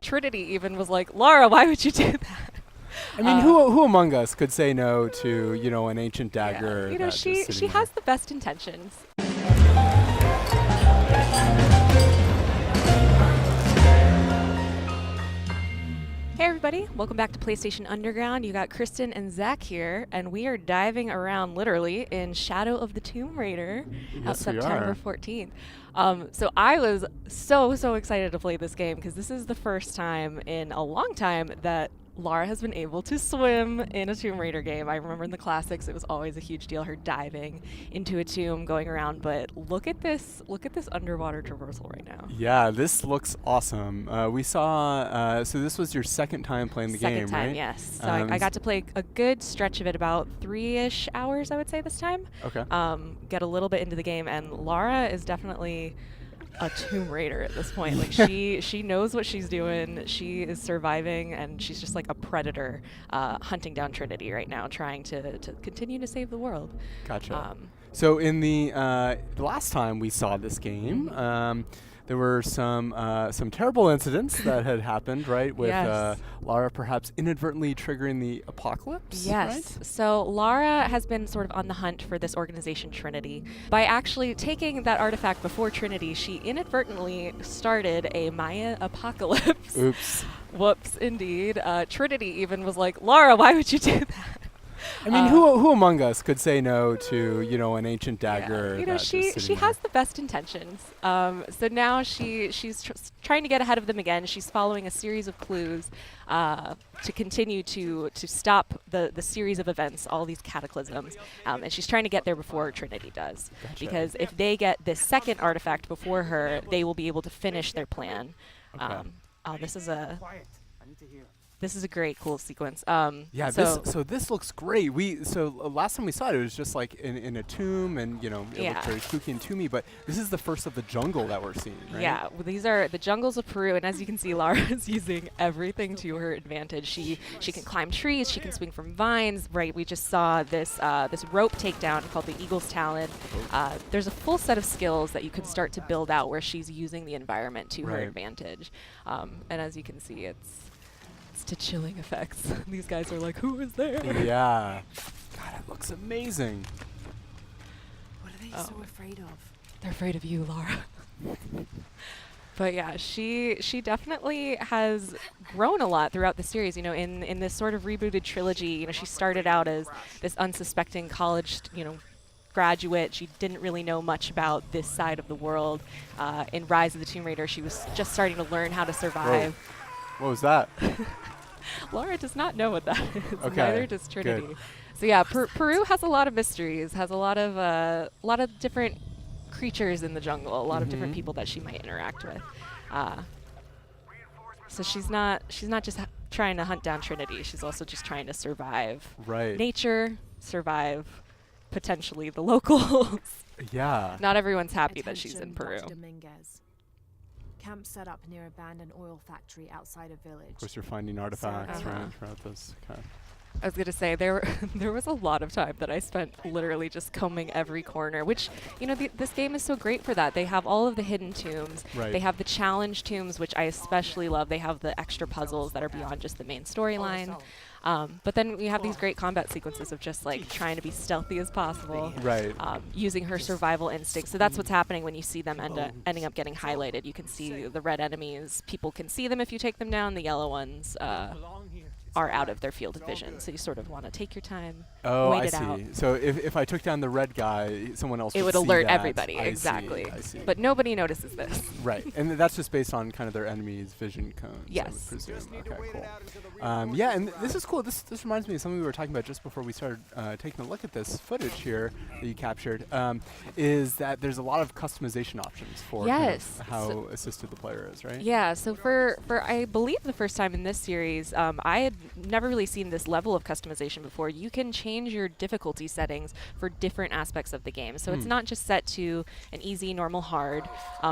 Trinity even was like, Lara, why would you do that? I mean, who among us could say no to, an ancient dagger? Yeah. You know, she has the best intentions. Hey everybody, welcome back to PlayStation Underground. You got Kristen and Zach here, and we are diving around literally in Shadow of the Tomb Raider out September 14th. So I was so excited to play this game because this is the first time in a long time that Lara has been able to swim in a Tomb Raider game. I remember in the classics it was always a huge deal, her diving into a tomb, going around, but look at this underwater traversal right now. Yeah, this looks awesome. We saw, so this was your second time playing the game, right? Second time, yes. So I got to play a good stretch of it, about 3-ish hours, I would say, this time. Okay. Get a little bit into the game, and Lara is definitely a Tomb Raider at this point. Like she knows what she's doing. She is surviving, and she's just like a predator hunting down Trinity right now, trying to continue to save the world. Gotcha. So in the last time we saw this game, there were some terrible incidents that had happened, right? With yes. Lara perhaps inadvertently triggering the apocalypse. Yes. Right? So Lara has been sort of on the hunt for this organization Trinity. By actually taking that artifact before Trinity, she inadvertently started a Maya apocalypse. Oops. Whoops, indeed. Trinity even was like, Lara, why would you do that? I mean, who among us could say no to, an ancient dagger? Yeah. You know, she has the best intentions. So now she's trying to get ahead of them again. She's following a series of clues to continue to stop the series of events, all these cataclysms. And she's trying to get there before Trinity does. Gotcha. Because if they get this second artifact before her, they will be able to finish their plan. Okay. This is a great, cool sequence. Yeah, so this looks great. Last time we saw it, it was just like in a tomb, and it looked very spooky and tomby. But this is the first of the jungle that we're seeing, right? Yeah, well, these are the jungles of Peru, and as you can see, Lara is using everything to her advantage. She can climb trees, she can swing from vines. Right, we just saw this rope takedown called the Eagle's Talon. There's a full set of skills that you can start to build out where she's using the environment to her advantage. And as you can see, it's to chilling effects. These guys are like, who is there? Yeah. God, it looks amazing. What are they so afraid of? They're afraid of you, Lara. But yeah, she definitely has grown a lot throughout the series. In this sort of rebooted trilogy, she started out as this unsuspecting college, graduate. She didn't really know much about this side of the world. In Rise of the Tomb Raider, she was just starting to learn how to survive. Whoa. What was that? Laura does not know what that is. Okay. Neither does Trinity. Good. So yeah, Peru has a lot of mysteries. Has a lot of different creatures in the jungle. A lot of different people that she might interact with. So she's not just trying to hunt down Trinity. She's also just trying to survive. Right. Nature, survive potentially the locals. Yeah. Not everyone's happy that she's in Peru. Camp set up near abandoned oil factory outside a village. Of course, you're finding artifacts throughout this. Okay. I was going to say, there was a lot of time that I spent literally just combing every corner, which, this game is so great for that. They have all of the hidden tombs. Right. They have the challenge tombs, which I especially love. They have the extra puzzles that are beyond just the main storyline. But then we have these great combat sequences of just like trying to be stealthy as possible, right? Using her survival instinct. So that's what's happening when you see them ending up getting highlighted. You can see the red enemies. People can see them if you take them down. The yellow ones are out of their field of vision. So you sort of want to take your time, wait it out. So if I took down the red guy, someone else would would see alert that. everybody. Exactly. I see. But nobody notices this. Right, and that's just based on kind of their enemy's vision cones. Yes. I would presume. Okay, cool. Yeah, and this is cool. This reminds me of something we were talking about just before we started taking a look at this footage here that you captured. Is that there's a lot of customization options for kind of how assisted the player is, right? Yeah. So for I believe the first time in this series, I had never really seen this level of customization before. You can change your difficulty settings for different aspects of the game. So it's not just set to an easy, normal, hard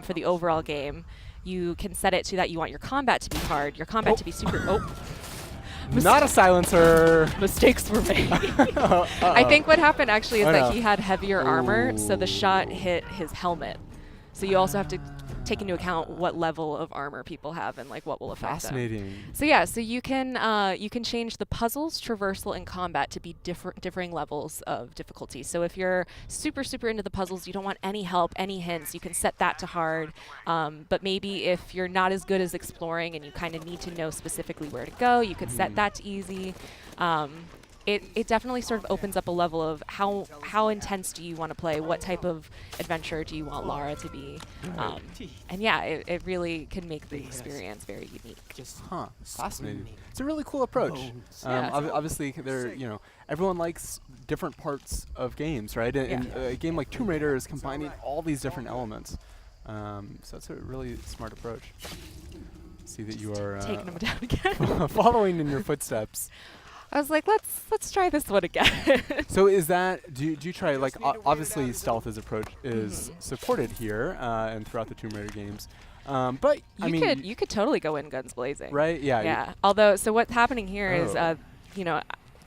for the overall game. You can set it to that you want your combat to be hard, your combat to be super... Not a silencer. Mistakes were made. I think what happened actually is that he had heavier armor, so the shot hit his helmet. So you also have to take into account what level of armor people have and like what will affect Fascinating. them. So yeah, so you can change the puzzles, traversal, and combat to be differing levels of difficulty. So if you're super into the puzzles, you don't want any help, any hints, you can set that to hard. But maybe if you're not as good as exploring and you kind of need to know specifically where to go, you could set that to easy. It definitely sort of opens up a level of how intense do you want to play? What type of adventure do you want Lara to be? And yeah, it really can make the experience very unique. Huh. Fascinating. It's a really cool approach. Obviously, everyone likes different parts of games, right? And a game like Tomb Raider is combining all these different elements. So that's a really smart approach. See that you are taking them down again. following in your footsteps. I was like, let's try this one again. So is that, do you try, like, obviously stealth is supported here and throughout the Tomb Raider games. But you could totally go in guns blazing. Right? Yeah. Yeah. Although, so what's happening here is,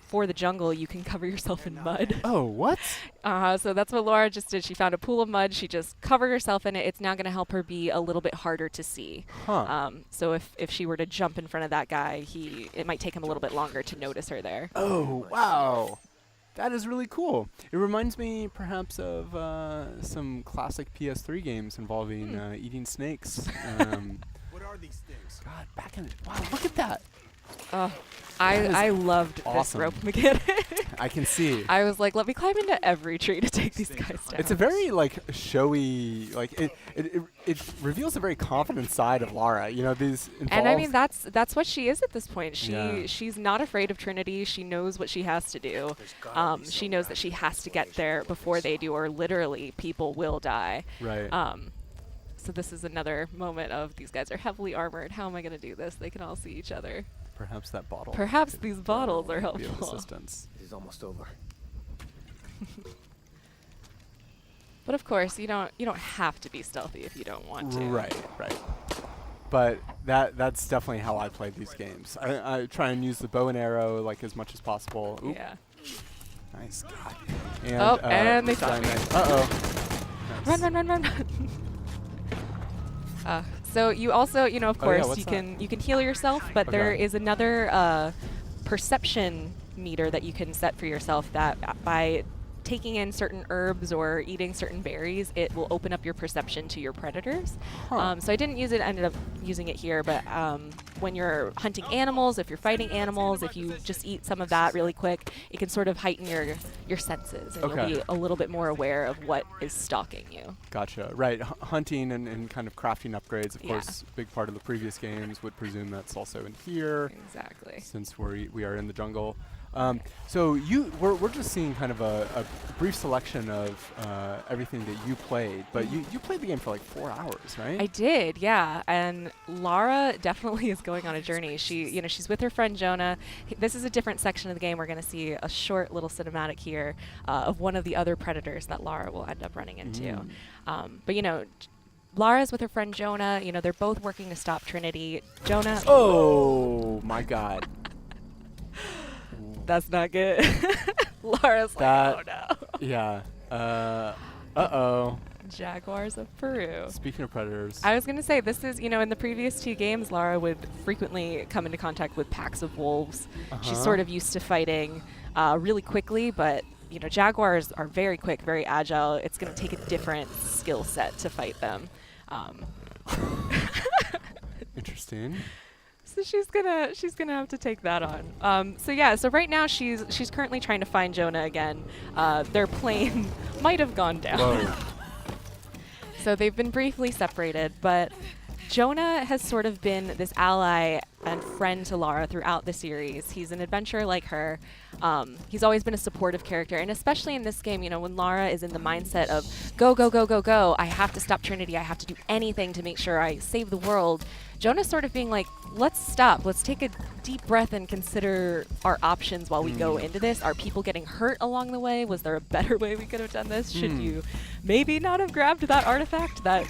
for the jungle, you can cover yourself in mud. Oh, what? So that's what Lara just did. She found a pool of mud. She just covered herself in it. It's now going to help her be a little bit harder to see. Huh. So if she were to jump in front of that guy, it might take him a little bit longer to notice her there. Oh, wow. That is really cool. It reminds me perhaps of some classic PS3 games involving eating snakes. What are these things? God, wow, look at that. I loved awesome. this rope mechanic. I can see. I was like, let me climb into every tree to take these guys down. It's a very showy, it reveals a very confident side of Lara. These involved. And I mean that's what she is at this point. She's not afraid of Trinity. She knows what she has to do. She knows that she has to get there before they do, or literally people will die. Right. So this is another moment of these guys are heavily armored. How am I going to do this? They can all see each other. Perhaps that bottle. Perhaps these bottles are helpful. Be of assistance. It is almost over. But of course, you don't have to be stealthy if you don't want to. Right. But that's definitely how I play these games. I try and use the bow and arrow as much as possible. Oop. Yeah. Nice. God. And they saw me. Uh-oh. Nice. Run. So you also, of course, you can heal yourself, but there is another perception meter that you can set for yourself that by taking in certain herbs or eating certain berries, it will open up your perception to your predators. Huh. So I didn't use it, ended up using it here, but when you're hunting animals, if you're fighting animals, if you just eat some of that really quick, it can sort of heighten your senses, and you'll be a little bit more aware of what is stalking you. Gotcha. Right. Hunting and kind of crafting upgrades, of course, big part of the previous games would presume that's also in here. Exactly. Since we are in the jungle. So we're just seeing kind of a brief selection of everything that you played, but you played the game for 4 hours, right? I did, yeah. And Lara definitely is going on a journey. She's with her friend Jonah. This is a different section of the game. We're going to see a short little cinematic here of one of the other predators that Lara will end up running into. But Lara's with her friend Jonah. They're both working to stop Trinity. Jonah. Oh my God. That's not good. Lara's like, oh no. Yeah. Uh-oh. Jaguars of Peru. Speaking of predators. I was going to say, this is, in the previous 2 games, Lara would frequently come into contact with packs of wolves. She's sort of used to fighting really quickly, but, jaguars are very quick, very agile. It's going to take a different skill set to fight them. Interesting. So she's gonna have to take that on. So right now she's currently trying to find Jonah again. Their plane might have gone down. Whoa. So they've been briefly separated, but Jonah has sort of been this ally and friend to Lara throughout the series. He's an adventurer like her. He's always been a supportive character, and especially in this game, when Lara is in the mindset of go, I have to stop Trinity, I have to do anything to make sure I save the world. Jonah's sort of being like, let's stop, let's take a deep breath and consider our options while we go into this. Are people getting hurt along the way? Was there a better way we could have done this? Should you maybe not have grabbed that artifact that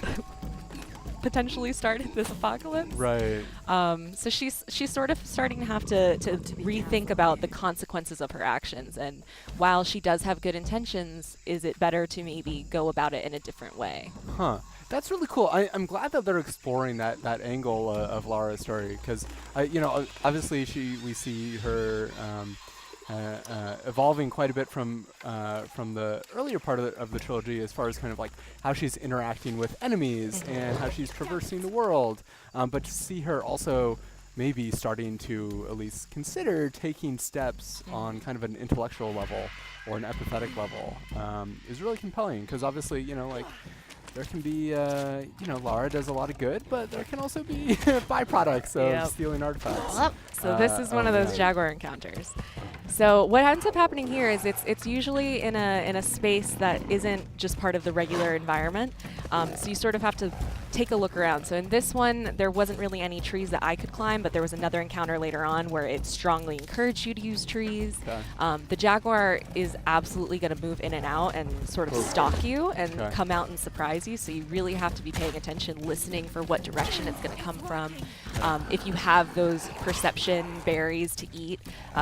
potentially started this apocalypse. Right. So she's sort of starting to have to rethink about the consequences of her actions. And while she does have good intentions, is it better to maybe go about it in a different way? Huh. That's really cool. I'm glad that they're exploring that angle of Lara's story, because obviously we see her evolving quite a bit from the earlier part of the trilogy, as far as kind of like how she's interacting with enemies and how she's traversing the world. But to see her also maybe starting to at least consider taking steps on kind of an intellectual level or an empathetic level is really compelling, because obviously, there can be, Lara does a lot of good, but there can also be byproducts of stealing artifacts. So this is one of those Jaguar encounters. So what ends up happening here is it's usually in a space that isn't just part of the regular environment. So you sort of have to take a look around. So in this one, there wasn't really any trees that I could climb, but there was another encounter later on where it strongly encouraged you to use trees. Okay. The Jaguar is absolutely going to move in and out and sort of stalk you and come out and surprise you. So you really have to be paying attention, listening for what direction it's going to come from. If you have those perception berries to eat,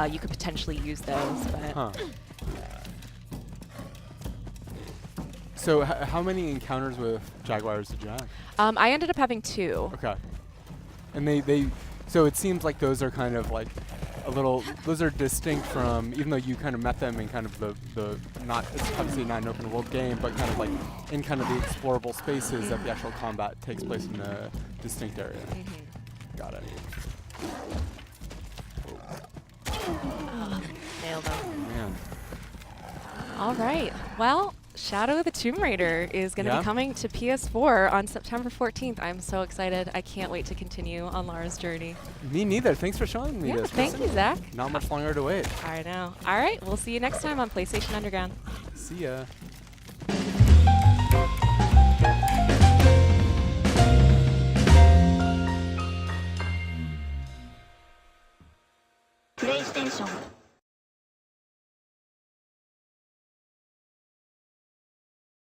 you could potentially use those. But So how many encounters with Jaguars did you have? I ended up having 2. Okay. And so it seems like those are kind of like those are distinct from, even though you kind of met them in kind of the not, it's obviously not an open world game, but kind of like in kind of the explorable spaces that the actual combat takes place in a distinct area. Got it. Nailed them. Man. All right. Well, Shadow of the Tomb Raider is going to be coming to PS4 on September 14th. I'm so excited. I can't wait to continue on Lara's journey. Me neither. Thanks for showing me this. Thank you, Zach. Not much longer to wait. I know. All right. We'll see you next time on PlayStation Underground. See ya. PlayStation